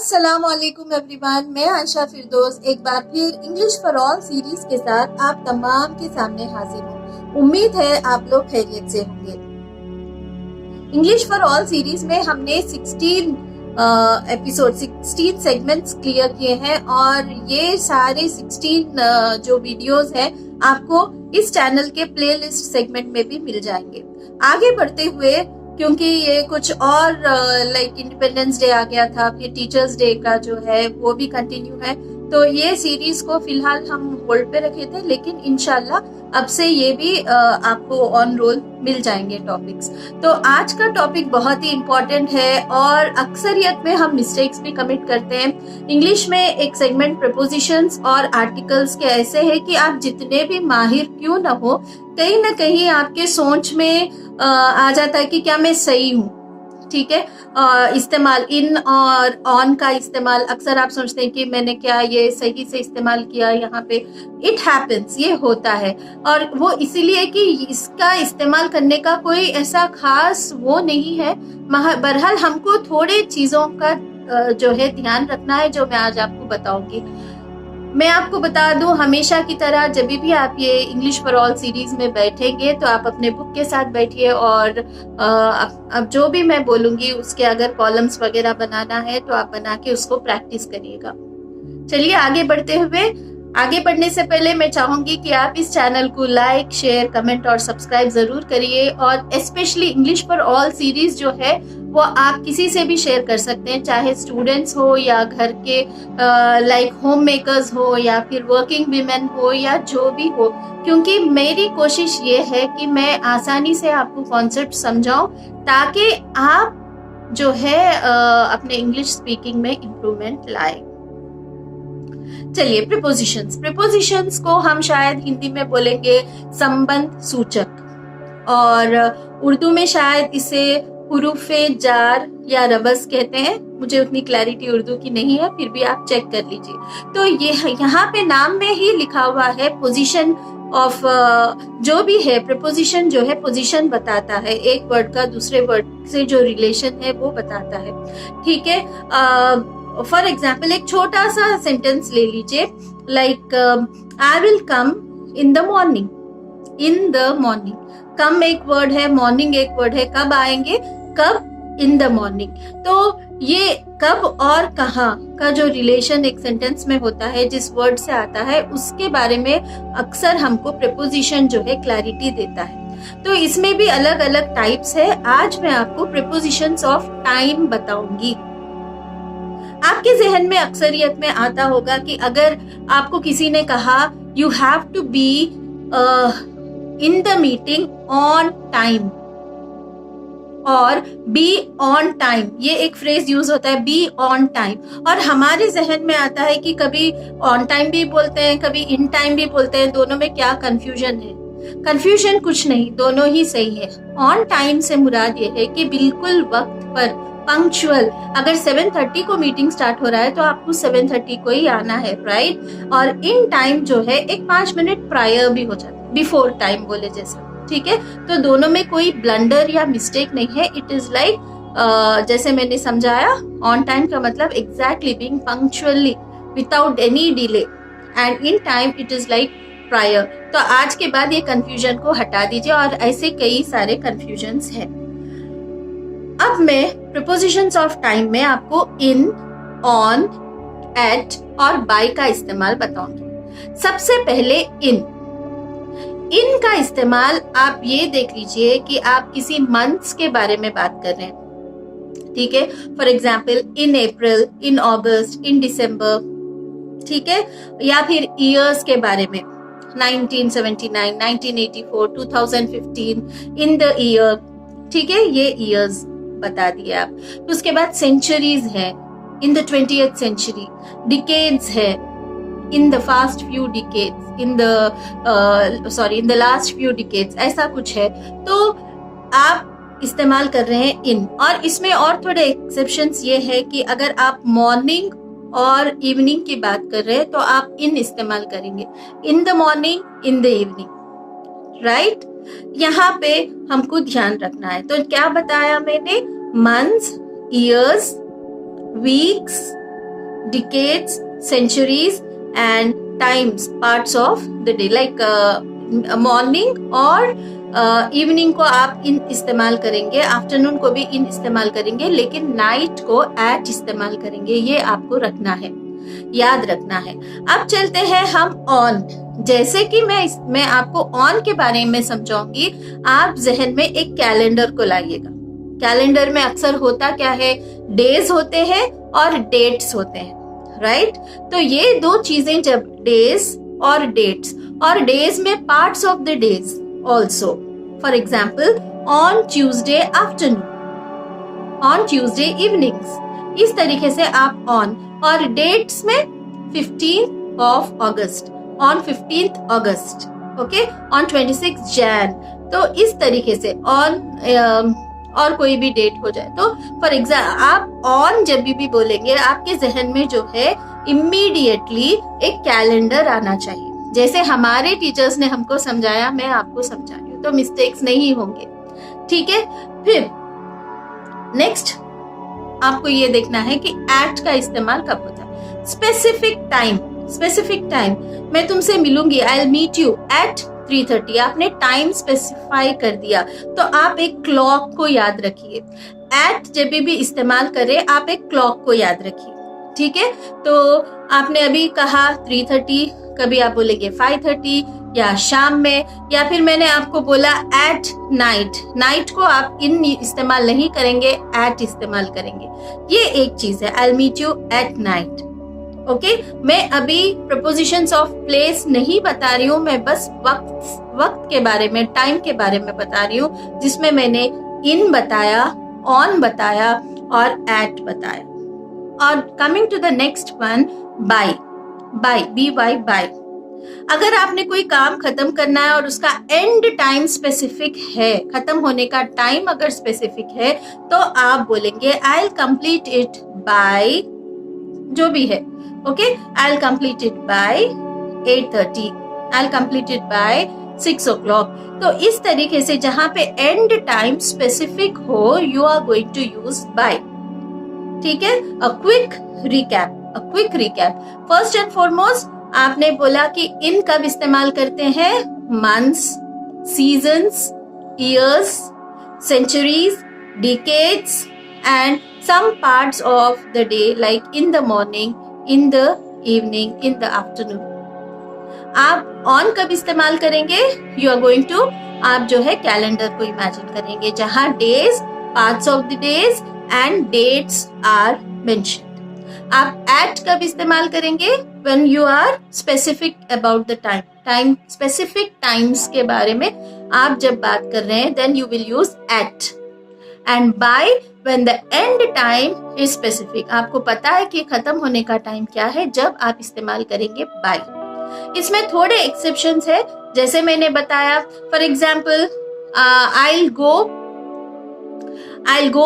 अस्सलामुअलैकुम एवरीवन, मैं आयशा फिरदौस एक बार फिर इंग्लिश फॉर ऑल सीरीज के साथ आप तमाम के सामने हाजिर हूँ। उम्मीद है आप लोग खैरियत से होंगे। इंग्लिश फॉर ऑल सीरीज में हमने 16 एपिसोड 16 सेगमेंट्स क्लियर किए हैं और ये सारे 16 जो वीडियोस हैं आपको इस चैनल के प्लेलिस्ट सेगमेंट में भी मिल जाएंगे। आगे बढ़ते हुए, क्योंकि ये कुछ और लाइक इंडिपेंडेंस डे आ गया था, फिर टीचर्स डे का जो है वो भी कंटिन्यू है, तो ये सीरीज को फिलहाल हम होल्ड पे रखे थे, लेकिन इंशाल्लाह अब से ये भी आपको ऑन रोल मिल जाएंगे टॉपिक्स। तो आज का टॉपिक बहुत ही इम्पोर्टेंट है और अक्सरियत में हम मिस्टेक्स भी कमिट करते हैं। इंग्लिश में एक सेगमेंट प्रपोजिशंस और आर्टिकल्स के ऐसे है कि आप जितने भी माहिर क्यों न हो, कहीं ना कहीं आपके सोच में आ जाता है कि क्या मैं सही हूँ। ठीक है, इस्तेमाल इन और ऑन का इस्तेमाल अक्सर आप सोचते हैं कि मैंने क्या ये सही से इस्तेमाल किया, यहाँ पे इट हैपेंस, ये होता है। और वो इसीलिए कि इसका इस्तेमाल करने का कोई ऐसा खास वो नहीं है। बहरहाल हमको थोड़े चीजों का जो है ध्यान रखना है, जो मैं आज आपको बताऊंगी। मैं आपको बता दूं, हमेशा की तरह जब भी आप ये इंग्लिश फॉर ऑल सीरीज में बैठेंगे तो आप अपने बुक के साथ बैठिए और अब जो भी मैं बोलूंगी उसके अगर कॉलम्स वगैरह बनाना है तो आप बना के उसको प्रैक्टिस करिएगा। चलिए आगे बढ़ने से पहले मैं चाहूंगी कि आप इस चैनल को लाइक, शेयर, कमेंट और सब्सक्राइब जरूर करिए। और specially English for all series जो है वो आप किसी से भी शेयर कर सकते हैं, चाहे स्टूडेंट्स हो या घर के लाइक होम मेकर्स हो या फिर वर्किंग वीमेन हो या जो भी हो, क्योंकि मेरी कोशिश ये है कि मैं आसानी से आपको कॉन्सेप्ट समझाऊं ताकि आप जो है अपने इंग्लिश स्पीकिंग में इम्प्रूवमेंट लाए। चलिए, प्रीपोजिशंस को हम शायद हिंदी में बोलेंगे संबंध सूचक और उर्दू में शायद इसे हुरूफे जार या रबस कहते हैं। मुझे उतनी क्लैरिटी उर्दू की नहीं है, फिर भी आप चेक कर लीजिए। तो ये यहाँ पे नाम में ही लिखा हुआ है पोजीशन ऑफ जो भी है। प्रीपोजिशन जो है पोजीशन बताता है, एक वर्ड का दूसरे वर्ड से जो रिलेशन है वो बताता है। ठीक है, फॉर एग्जाम्पल एक छोटा सा सेंटेंस ले लीजिए, like I will come in the morning. In the morning, come एक वर्ड है, मॉर्निंग एक वर्ड है। कब आएंगे? कब? इन द मॉर्निंग। तो ये कब और कहाँ का जो रिलेशन एक सेंटेंस में होता है, जिस वर्ड से आता है, उसके बारे में अक्सर हमको प्रीपोजिशन जो है क्लैरिटी देता है। तो इसमें भी अलग अलग टाइप्स है। आज मैं आपको प्रीपोजिशंस ऑफ टाइम बताऊंगी। आपके जहन में अक्सरियत में आता होगा कि अगर आपको किसी ने कहा you have to be in the meeting on time और बी ऑन टाइम, ये एक फ्रेज यूज होता है, बी ऑन टाइम। और हमारे जहन में आता है कि कभी ऑन टाइम भी बोलते हैं, कभी इन टाइम भी बोलते हैं, दोनों में क्या कंफ्यूजन है? कंफ्यूजन कुछ नहीं, दोनों ही सही है। ऑन टाइम से मुराद ये है कि बिल्कुल वक्त पर, पंक्चुअल। अगर 7:30 को मीटिंग स्टार्ट हो रहा है तो आपको 7:30 को ही आना है, राइट? और इन टाइम जो है एक 5 मिनट प्रायर भी हो जाता है, बिफोर टाइम बोले जैसा। ठीक है, तो दोनों में कोई ब्लंडर या मिस्टेक नहीं है। इट इज लाइक जैसे मैंने समझाया, ऑन टाइम का मतलब exactly being punctually without any delay, and in time it is like prior. तो आज के बाद ये कंफ्यूजन को हटा दीजिए, और ऐसे कई सारे कंफ्यूजन्स हैं। अब मैं प्रीपोजिशंस ऑफ टाइम में आपको इन, ऑन, एट और बाय का इस्तेमाल बताऊंगी। सबसे पहले इन का इस्तेमाल आप ये देख लीजिए कि आप किसी मंथ्स के बारे में बात कर रहे हैं। ठीक है, फॉर एग्जाम्पल इन अप्रैल, इन अगस्त, इन दिसंबर। ठीक है, या फिर ईयर्स के बारे में 1979, 1984, 2015, इन द ईयर। ठीक है, ये ईयर्स बता दिए आप। तो उसके बाद सेंचुरीज है, in the 20th century. Decades है, in the fast few decades, in the last few decades, ऐसा कुछ है। तो आप इस्तेमाल कर रहे हैं इन। और इसमें और थोड़े एक्सेप्शंस ये है कि अगर आप मॉर्निंग और इवनिंग की बात कर रहे हैं तो आप इन इस्तेमाल करेंगे, इन the morning, in the evening, right? यहाँ पे हमको ध्यान रखना है। तो क्या बताया मैंने? Months, years, weeks, decades, centuries and times, parts of the day, like morning और इवनिंग को आप इन इस्तेमाल करेंगे, आफ्टरनून को भी इन इस्तेमाल करेंगे, लेकिन नाइट को एट इस्तेमाल करेंगे। ये आपको रखना है, याद रखना है। अब चलते हैं हम ऑन। जैसे कि मैं आपको ऑन के बारे में समझाऊंगी, आप जहन में एक कैलेंडर को लाइएगा। कैलेंडर में अक्सर होता क्या है, डेज होते हैं और डेट्स होते हैं, राइट। तो ये दो चीजें, जब डेज और डेट्स, और डेज में parts of the days also, for example on Tuesday afternoon, on Tuesday evenings, इस तरीके से आप ऑन, और डेट्स में 15 of August, on 15th August, okay, on 26 Jain. तो इस तरीके से ऑन और कोई भी डेट हो जाए तो फॉर एग्जाम्पल आप ऑन जब भी बोलेंगे, आपके जहन में जो है इमीडिएटली एक कैलेंडर आना चाहिए। जैसे हमारे टीचर्स ने हमको समझाया, मैं आपको समझा रही हूँ, तो मिस्टेक्स नहीं होंगे, ठीक है। फिर नेक्स्ट आपको ये देखना है कि एट का इस्तेमाल कब होता है। स्पेसिफिक टाइम, स्पेसिफिक टाइम, मैं तुमसे मिलूंगी, I will meet you at 3:30, आपने टाइम स्पेसिफाई कर दिया, तो आप एक क्लॉक को याद रखिए। एट जब भी इस्तेमाल करें, आप एक क्लॉक को याद रखिए, ठीक है। तो आपने अभी कहा 3:30, कभी आप बोलेंगे 5:30 या शाम में, या फिर मैंने आपको बोला एट नाइट, नाइट को आप इन इस्तेमाल नहीं करेंगे, एट इस्तेमाल करेंगे। ये एक चीज है, I will meet you at night, okay. मैं अभी प्रपोजिशंस ऑफ प्लेस नहीं बता रही हूँ, मैं बस वक्त के बारे में, टाइम के बारे में बता रही हूँ, जिसमें मैंने इन बताया, ऑन बताया और एट बताया। और coming to the next one, by, by, BY, by. अगर आपने कोई काम खत्म करना है और उसका एंड टाइम स्पेसिफिक है, खत्म होने का टाइम अगर स्पेसिफिक है, तो आप बोलेंगे I will complete it by, जो भी है, okay, I will complete it by 8:30, I will complete it by 6 o'clock। तो इस तरीके से जहां पे एंड टाइम स्पेसिफिक हो, you are going to use by, ठीक है। A quick recap, a quick recap. First and foremost आपने बोला कि इन कब इस्तेमाल करते हैं, months, seasons, years, centuries, decades and some parts of the day, like in the morning, in the evening, in the afternoon. आप on कब इस्तेमाल करेंगे, you are going to, आप जो है कैलेंडर को इमेजिन करेंगे जहां days, parts of the days and dates are mentioned. आप at कब इस्तेमाल करेंगे, when you are specific about the time, time specific times के बारे में आप जब बात कर रहे हैं, then you will use at. And by when the end time is specific, आपको पता है कि खत्म होने का टाइम क्या है, जब आप इस्तेमाल करेंगे by। इसमें थोड़े एक्सेप्शंस है, जैसे मैंने बताया, for example I'll go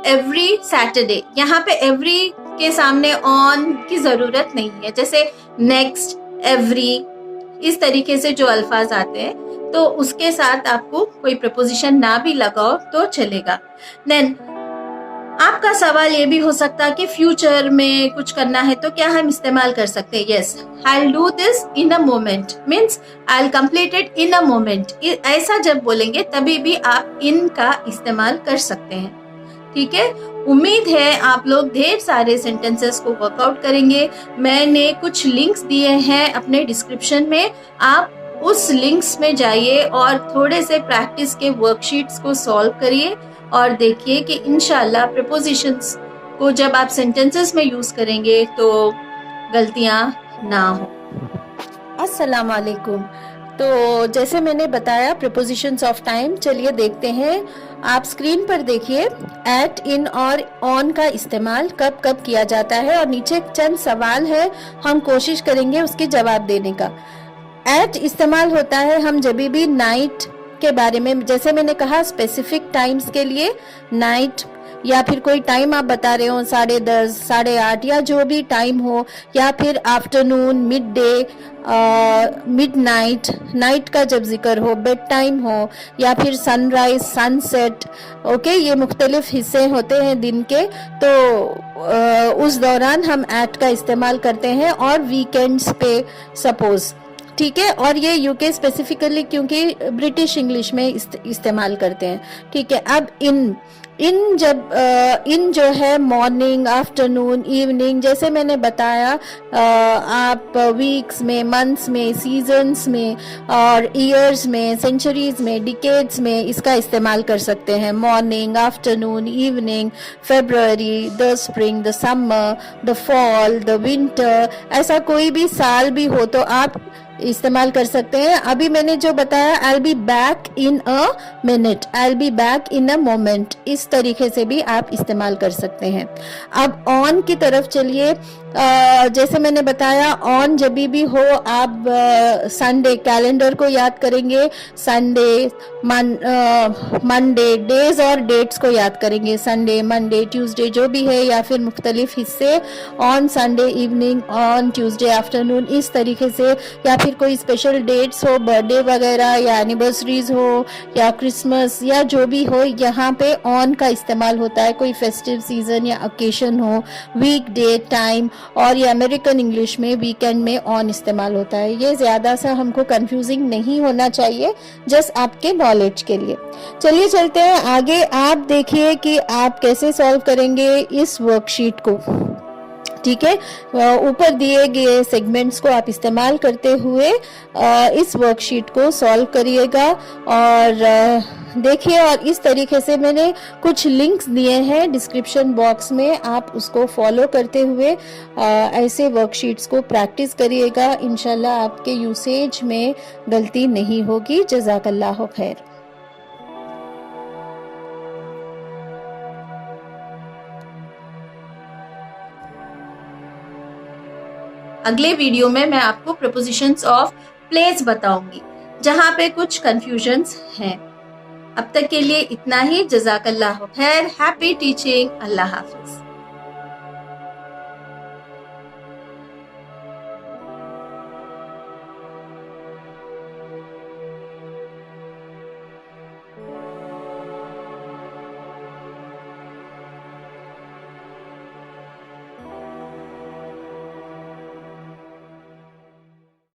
every Saturday, यहाँ पे every के सामने on की जरूरत नहीं है। जैसे next, every, इस तरीके से जो अल्फाज आते हैं, तो उसके साथ आपको कोई प्रपोजिशन ना भी लगाओ तो चलेगा। देन आपका सवाल ये भी हो सकता है कि फ्यूचर में कुछ करना है तो क्या हम इस्तेमाल कर सकते हैं, yes, I will do this in a moment, means I will complete it in a moment. ऐसा जब बोलेंगे तभी भी आप इन का इस्तेमाल कर सकते हैं, ठीक है। उम्मीद है आप लोग ढेर सारे सेंटेंसेस को वर्कआउट करेंगे। मैंने कुछ लिंक्स दिए हैं अपने डिस्क्रिप्शन में, आप उस लिंक्स में जाइए और थोड़े से प्रैक्टिस के वर्कशीट्स को सॉल्व करिए और देखिए कि इंशाल्लाह प्रपोजिशंस को जब आप सेंटेंसेस में यूज करेंगे तो गलतियां ना हो। अस्सलाम वालेकुम। तो जैसे मैंने बताया प्रपोजिशंस ऑफ टाइम, चलिए देखते हैं। आप स्क्रीन पर देखिए, एट, इन और ऑन का इस्तेमाल कब कब किया जाता है, और नीचे चंद सवाल है, हम कोशिश करेंगे उसके जवाब देने का। एट इस्तेमाल होता है हम जब भी नाइट के बारे में, जैसे मैंने कहा स्पेसिफिक टाइम्स के लिए नाइट, या फिर कोई टाइम आप बता रहे हो 10:30, 8:30 या जो भी टाइम हो, या फिर afternoon, mid day, mid night, night का जब जिक्र हो, बेड टाइम हो, या फिर सनराइज, सनसेट, ओके, ये मुख्तलिफ हिस्से होते हैं दिन के, तो उस दौरान हम एट का इस्तेमाल करते हैं, और वीकेंड्स पे सपोज, ठीक है। और ये यूके स्पेसिफिकली क्योंकि ब्रिटिश इंग्लिश में इस्तेमाल करते हैं, ठीक है। अब इन जो है मॉर्निंग, आफ्टरनून, इवनिंग, जैसे मैंने बताया, आप वीक्स में, मंथ्स में, सीजन्स में, और ईयर्स में, सेंचुरीज में, डिकेड्स में इसका इस्तेमाल कर सकते हैं। Morning, afternoon, evening, February, the spring, the summer, the fall, the winter, ऐसा कोई भी साल भी हो तो आप इस्तेमाल कर सकते हैं। अभी मैंने जो बताया, I will be back in a minute, I will be back in a moment, इस तरीके से भी आप इस्तेमाल कर सकते हैं। अब ऑन की तरफ चलिए। जैसे मैंने बताया, ऑन जब भी हो आप संडे, कैलेंडर को याद करेंगे, संडे, मंडे, डेज और डेट्स को याद करेंगे, संडे, मंडे, ट्यूसडे जो भी है, या फिर मुख्तलिफ हिस्से, on Sunday evening, on Tuesday afternoon, इस तरीके से। या फिर कोई स्पेशल डेट्स हो, बर्थडे वगैरह, या एनिवर्सरीज हो, या क्रिसमस, या जो भी हो, यहाँ पे ऑन का इस्तेमाल होता है। कोई फेस्टिव सीजन या ओकेशन हो, वीक डे, टाइम, और ये अमेरिकन इंग्लिश में वीकेंड में ऑन इस्तेमाल होता है। ये ज्यादा सा हमको कंफ्यूजिंग नहीं होना चाहिए, जस्ट आपके नॉलेज के लिए। चलिए चलते हैं आगे। आप देखिए कि आप कैसे सॉल्व करेंगे इस वर्कशीट को, ठीक है। ऊपर दिए गए सेगमेंट्स को आप इस्तेमाल करते हुए इस वर्कशीट को सॉल्व करिएगा, और देखिए, और इस तरीके से मैंने कुछ लिंक्स दिए हैं डिस्क्रिप्शन बॉक्स में, आप उसको फॉलो करते हुए ऐसे वर्कशीट्स को प्रैक्टिस करिएगा। इंशाल्लाह आपके यूसेज में गलती नहीं होगी। जज़ाकल्लाह खैर। अगले वीडियो में मैं आपको प्रपोजिशंस ऑफ प्लेस बताऊंगी, जहां पे कुछ कंफ्यूजन्स हैं। अब तक के लिए इतना ही। जज़ाकल्लाह खैर। Happy teaching. अल्लाह हाफिज।